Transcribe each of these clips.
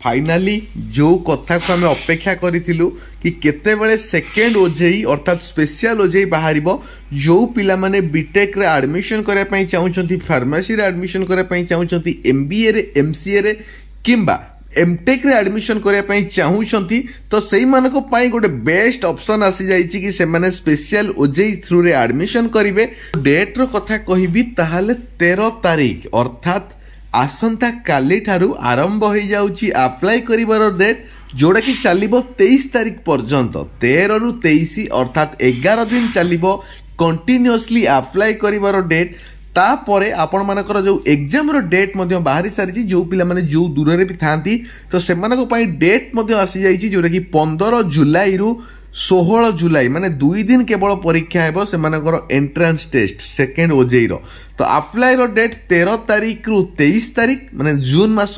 Finally जो कथा को आम अपेक्षा करूँ कि केतेबेले सेकेंड ओजेई अर्थात स्पेशल ओजेई बाहर जो पिला माने बीटेक रे एडमिशन करने चाहूँगी फार्मेसी रे एडमिशन करने चाहूँगी एमबीए रे एमसीए रे किंबा एमटेक रे एडमिशन करने चाहूँगी तो से गोटे बेस्ट ऑप्शन आसी जाइए कि से स्पेशल ओजेई थ्रू रे एडमिशन करेंगे। डेट रो कथा कहबी ताहाले 13 तारीख अर्थात आसंता काली ठारू आरंभ हो जाउची अप्लाई करिवार डेट जोड़ा कि चलिबो 23 तारीख पर्यंत 13 रु 23 अर्थात 11 दिन चलिबो कंटिन्यूअसली अप्लाई करिवार डेट। तापरे आपण मानकर जो एग्जाम रो डेट मध्य बाहरी सारी जो पिला माने जो दूर रे भी थांती तो सेमानको पई डेट मध्य आसी जाइची जोरा कि 15 जुलाई रु 16 जुलाई माने 2 दिन केवल परीक्षा हेबो सेमानकर एंट्रेंस टेस्ट सेकेंड ओजेई रो। तो अप्लाई रो डेट 13 तारीख रु 23 तारीख माने जून मास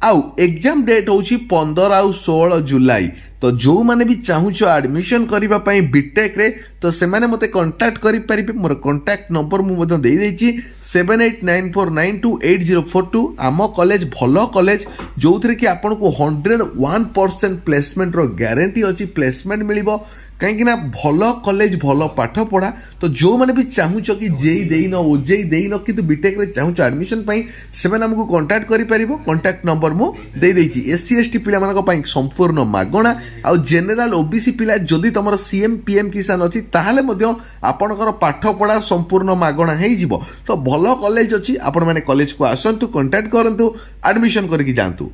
आउ एग्जाम डेट होची 15 आउ 16 जुलाई। तो जो माने भी चाहूचो एडमिशन करिबा पई बीटेक रे तो से माने मते कांटेक्ट करि परिबे। मोर कांटेक्ट नंबर मु मते देई देछि 7894928042। आम कॉलेज भलो कॉलेज जो थरे कि आपन को 101% प्लेसमेंट रो गारंटी अछि प्लेसमेंट मिलिबो कहीं ना भलो कॉलेज भलो पाठ पढ़ा। तो जो माने भी चाहूचो कि जेई देइन ओजेई देइन किंतु बीटेक रे चाहूचो एडमिशन पई से माने हमको कांटेक्ट करि परिबो। कांटेक्ट नंबर मु देई देछि। एससी एसटी पिला मानक पई संपूर्ण मागणा आउ जेनरल ओबीसी पिला जदि तमर सीएम पीएम किसान अछि ताहाले मध्य आपनकर पाठ पढ़ा संपूर्ण मागणा हेइ जिवो। तो भलो कॉलेज अछि आपण माने कॉलेज को आसंतु कांटेक्ट करंतु एडमिशन करके जानतु।